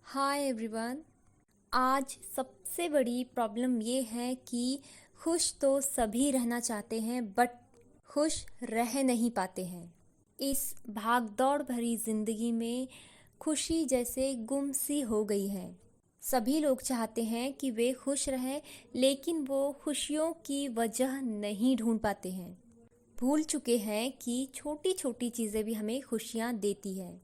Hi everyone. आज सबसे बड़ी प्रॉब्लम ये है कि खुश तो सभी रहना चाहते हैं बट खुश रह नहीं पाते हैं। इस भागदौड़ भरी ज़िंदगी में खुशी जैसे गुम सी हो गई है। सभी लोग चाहते हैं कि वे खुश रहें, लेकिन वो खुशियों की वजह नहीं ढूंढ पाते हैं। भूल चुके हैं कि छोटी छोटी चीज़ें भी हमें खुशियाँ देती है।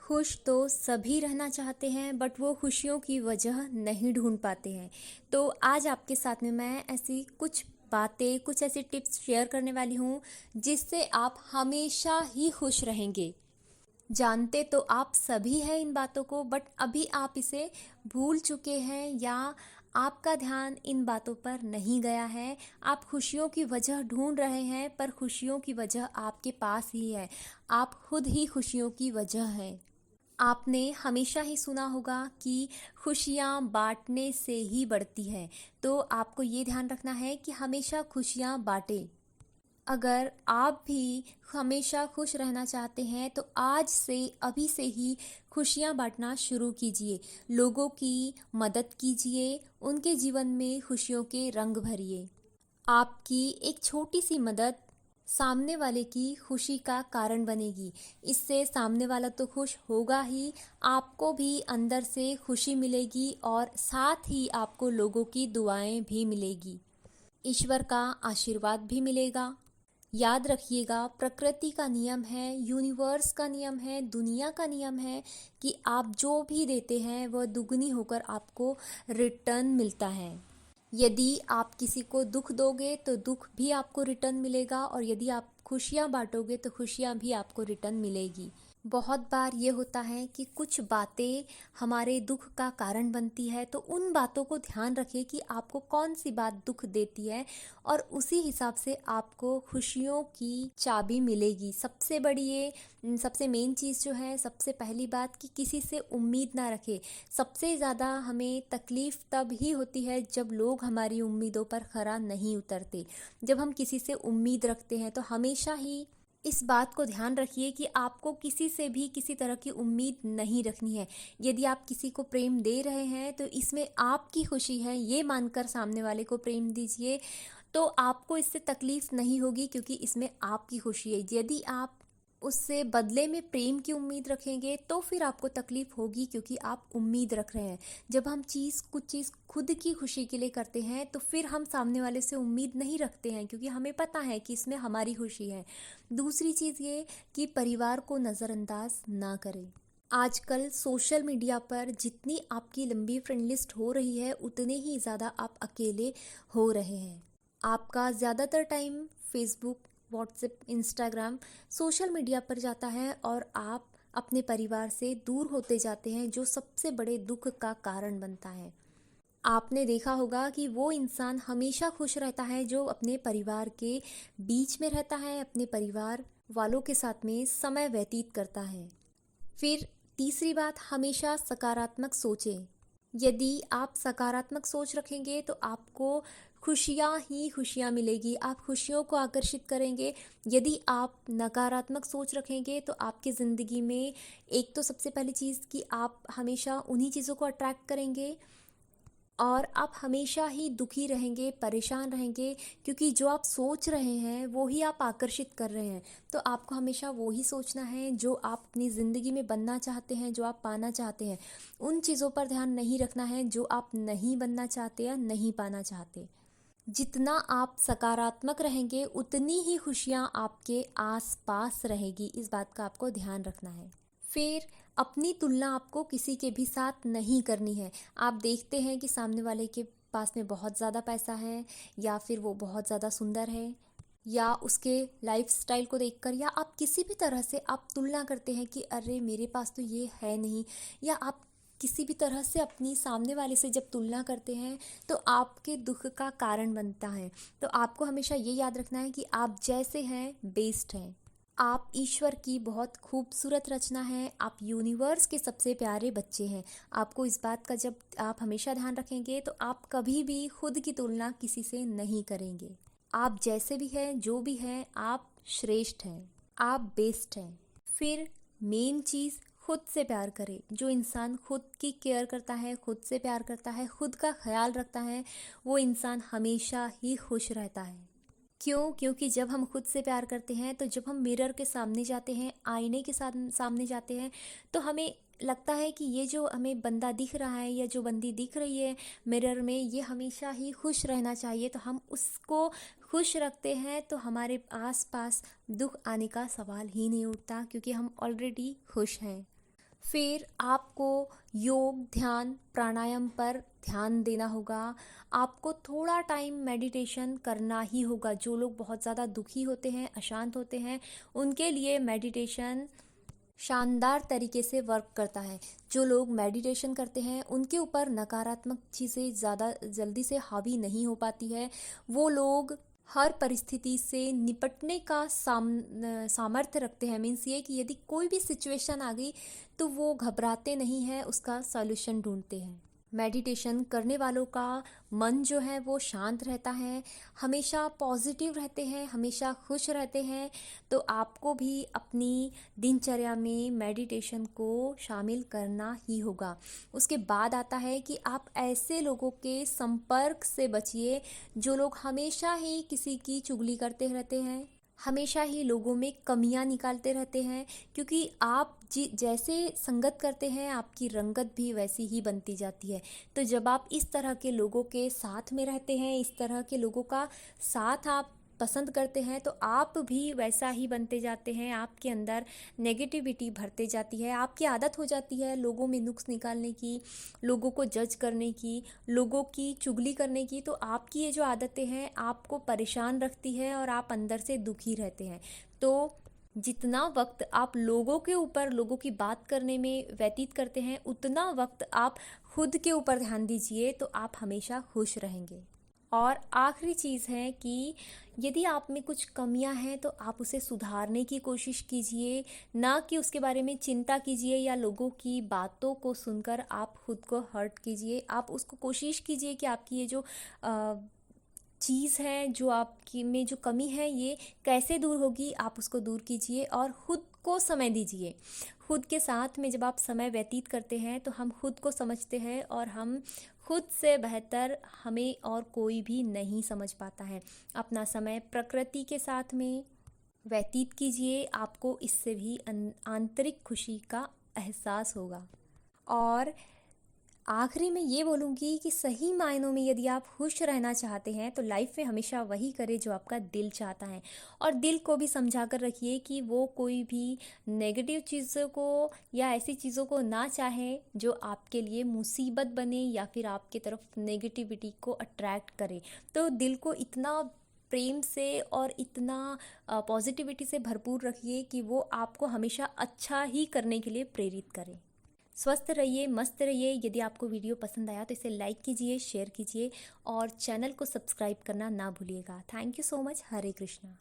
खुश तो सभी रहना चाहते हैं बट वो खुशियों की वजह नहीं ढूंढ पाते हैं। तो आज आपके साथ में मैं ऐसी कुछ बातें, कुछ ऐसी टिप्स शेयर करने वाली हूँ जिससे आप हमेशा ही खुश रहेंगे। जानते तो आप सभी हैं इन बातों को, बट अभी आप इसे भूल चुके हैं या आपका ध्यान इन बातों पर नहीं गया है। आप खुशियों की वजह ढूंढ रहे हैं पर खुशियों की वजह आपके पास ही है। आप खुद ही खुशियों की वजह हैं। आपने हमेशा ही सुना होगा कि खुशियाँ बांटने से ही बढ़ती है। तो आपको ये ध्यान रखना है कि हमेशा खुशियाँ बांटें। अगर आप भी हमेशा खुश रहना चाहते हैं तो आज से, अभी से ही खुशियाँ बांटना शुरू कीजिए। लोगों की मदद कीजिए, उनके जीवन में खुशियों के रंग भरिए। आपकी एक छोटी सी मदद सामने वाले की खुशी का कारण बनेगी। इससे सामने वाला तो खुश होगा ही, आपको भी अंदर से खुशी मिलेगी और साथ ही आपको लोगों की दुआएं भी मिलेगी, ईश्वर का आशीर्वाद भी मिलेगा। याद रखिएगा, प्रकृति का नियम है, यूनिवर्स का नियम है, दुनिया का नियम है कि आप जो भी देते हैं वह दुगनी होकर आपको रिटर्न मिलता है। यदि आप किसी को दुख दोगे तो दुख भी आपको रिटर्न मिलेगा, और यदि आप खुशियाँ बांटोगे तो खुशियाँ भी आपको रिटर्न मिलेगी। बहुत बार ये होता है कि कुछ बातें हमारे दुख का कारण बनती है, तो उन बातों को ध्यान रखें कि आपको कौन सी बात दुख देती है और उसी हिसाब से आपको खुशियों की चाबी मिलेगी। सबसे बड़ी ये सबसे मेन चीज़ जो है, सबसे पहली बात कि किसी से उम्मीद ना रखें। सबसे ज़्यादा हमें तकलीफ़ तब ही होती है जब लोग हमारी उम्मीदों पर खरा नहीं उतरते। जब हम किसी से उम्मीद रखते हैं तो हमेशा ही इस बात को ध्यान रखिए कि आपको किसी से भी किसी तरह की उम्मीद नहीं रखनी है। यदि आप किसी को प्रेम दे रहे हैं तो इसमें आपकी खुशी है, ये मानकर सामने वाले को प्रेम दीजिए, तो आपको इससे तकलीफ़ नहीं होगी क्योंकि इसमें आपकी खुशी है। यदि आप उससे बदले में प्रेम की उम्मीद रखेंगे तो फिर आपको तकलीफ़ होगी क्योंकि आप उम्मीद रख रहे हैं। जब हम कुछ चीज़ खुद की खुशी के लिए करते हैं तो फिर हम सामने वाले से उम्मीद नहीं रखते हैं क्योंकि हमें पता है कि इसमें हमारी खुशी है। दूसरी चीज़ ये कि परिवार को नज़रअंदाज ना करें। आजकल सोशल मीडिया पर जितनी आपकी लंबी फ्रेंड लिस्ट हो रही है उतने ही ज़्यादा आप अकेले हो रहे हैं। आपका ज़्यादातर time Facebook, WhatsApp, Instagram, social media पर जाता है और आप अपने परिवार से दूर होते जाते हैं, जो सबसे बड़े दुख का कारण बनता है। आपने देखा होगा कि वो इंसान हमेशा खुश रहता है जो अपने परिवार के बीच में रहता है, अपने परिवार वालों के साथ में समय व्यतीत करता है। फिर तीसरी बात, हमेशा सकारात्मक सोचें। यदि आप सकारात्मक सोच रखेंगे तो आपको खुशियाँ ही खुशियाँ मिलेगी, आप खुशियों को आकर्षित करेंगे। यदि आप नकारात्मक सोच रखेंगे तो आपकी ज़िंदगी में एक तो सबसे पहली चीज़ कि आप हमेशा उन्हीं चीज़ों को अट्रैक्ट करेंगे और आप हमेशा ही दुखी रहेंगे, परेशान रहेंगे, क्योंकि जो आप सोच रहे हैं वो ही आप आकर्षित कर रहे हैं। तो आपको हमेशा वो ही सोचना है जो आप अपनी ज़िंदगी में बनना चाहते हैं, जो आप पाना चाहते हैं। उन चीज़ों पर ध्यान नहीं रखना है जो आप नहीं बनना चाहते या नहीं पाना चाहते। जितना आप सकारात्मक रहेंगे उतनी ही खुशियाँ आपके आसपास रहेगी, इस बात का आपको ध्यान रखना है। फिर अपनी तुलना आपको किसी के भी साथ नहीं करनी है। आप देखते हैं कि सामने वाले के पास में बहुत ज़्यादा पैसा है, या फिर वो बहुत ज़्यादा सुंदर है, या उसके लाइफस्टाइल को देखकर, या आप किसी भी तरह से आप तुलना करते हैं कि अरे मेरे पास तो ये है नहीं, या आप किसी भी तरह से अपनी सामने वाले से जब तुलना करते हैं तो आपके दुख का कारण बनता है। तो आपको हमेशा ये याद रखना है कि आप जैसे हैं बेस्ट हैं। आप ईश्वर की बहुत खूबसूरत रचना है, आप यूनिवर्स के सबसे प्यारे बच्चे हैं। आपको इस बात का जब आप हमेशा ध्यान रखेंगे तो आप कभी भी खुद की तुलना किसी से नहीं करेंगे। आप जैसे भी हैं, जो भी हैं, आप श्रेष्ठ हैं, आप बेस्ट हैं। फिर मेन चीज़, खुद से प्यार करे। जो इंसान खुद की केयर करता है, खुद से प्यार करता है, खुद का ख्याल रखता है, वो इंसान हमेशा ही खुश रहता है। क्यों? क्योंकि जब हम खुद से प्यार करते हैं तो जब हम मिरर के सामने जाते हैं, आईने के साथ सामने जाते हैं, तो हमें लगता है कि ये जो हमें बंदा दिख रहा है या जो बंदी दिख रही है मिरर में, ये हमेशा ही खुश रहना चाहिए। तो हम उसको खुश रखते हैं तो हमारे आसपास दुख आने का सवाल ही नहीं उठता, क्योंकि हम ऑलरेडी खुश हैं। फिर आपको योग, ध्यान, प्राणायाम पर ध्यान देना होगा। आपको थोड़ा टाइम मेडिटेशन करना ही होगा। जो लोग बहुत ज़्यादा दुखी होते हैं, अशांत होते हैं, उनके लिए मेडिटेशन शानदार तरीके से वर्क करता है। जो लोग मेडिटेशन करते हैं उनके ऊपर नकारात्मक चीज़ें ज़्यादा जल्दी से हावी नहीं हो पाती है। वो लोग हर परिस्थिति से निपटने का सामर्थ्य रखते हैं। मीन्स ये कि यदि कोई भी सिचुएशन आ गई तो वो घबराते नहीं हैं, उसका सॉल्यूशन ढूंढते हैं। मेडिटेशन करने वालों का मन जो है वो शांत रहता है, हमेशा पॉजिटिव रहते हैं, हमेशा खुश रहते हैं। तो आपको भी अपनी दिनचर्या में मेडिटेशन को शामिल करना ही होगा। उसके बाद आता है कि आप ऐसे लोगों के संपर्क से बचिए जो लोग हमेशा ही किसी की चुगली करते रहते हैं, हमेशा ही लोगों में कमियां निकालते रहते हैं। क्योंकि आप जैसे संगत करते हैं, आपकी रंगत भी वैसी ही बनती जाती है। तो जब आप इस तरह के लोगों के साथ में रहते हैं, इस तरह के लोगों का साथ आप पसंद करते हैं, तो आप भी वैसा ही बनते जाते हैं। आपके अंदर नेगेटिविटी भरते जाती है। आपकी आदत हो जाती है लोगों में नुक्स निकालने की, लोगों को जज करने की, लोगों की चुगली करने की। तो आपकी ये जो आदतें हैं आपको परेशान रखती है और आप अंदर से दुखी रहते हैं। तो जितना वक्त आप लोगों के ऊपर, लोगों की बात करने में व्यतीत करते हैं, उतना वक्त आप खुद के ऊपर ध्यान दीजिए, तो आप हमेशा खुश रहेंगे। और आखिरी चीज़ है कि यदि आप में कुछ कमियां हैं तो आप उसे सुधारने की कोशिश कीजिए, ना कि उसके बारे में चिंता कीजिए या लोगों की बातों को सुनकर आप खुद को हर्ट कीजिए। आप उसको कोशिश कीजिए कि आपकी ये जो चीज़ है, जो आपकी में जो कमी है, ये कैसे दूर होगी, आप उसको दूर कीजिए और ख़ुद को समय दीजिए। खुद के साथ में जब आप समय व्यतीत करते हैं तो हम खुद को समझते हैं और हम खुद से बेहतर हमें और कोई भी नहीं समझ पाता है। अपना समय प्रकृति के साथ में व्यतीत कीजिए, आपको इससे भी आंतरिक खुशी का एहसास होगा। और आखिरी में ये बोलूँगी कि सही मायनों में यदि आप खुश रहना चाहते हैं तो लाइफ में हमेशा वही करें जो आपका दिल चाहता है। और दिल को भी समझा कर रखिए कि वो कोई भी नेगेटिव चीज़ों को या ऐसी चीज़ों को ना चाहे जो आपके लिए मुसीबत बने या फिर आपकी तरफ नेगेटिविटी को अट्रैक्ट करे। तो दिल को इतना प्रेम से और इतना पॉजिटिविटी से भरपूर रखिए कि वो आपको हमेशा अच्छा ही करने के लिए प्रेरित करे। स्वस्थ रहिए, मस्त रहिए। यदि आपको वीडियो पसंद आया तो इसे लाइक कीजिए, शेयर कीजिए और चैनल को सब्सक्राइब करना ना भूलिएगा। Thank you so much. Hare Krishna.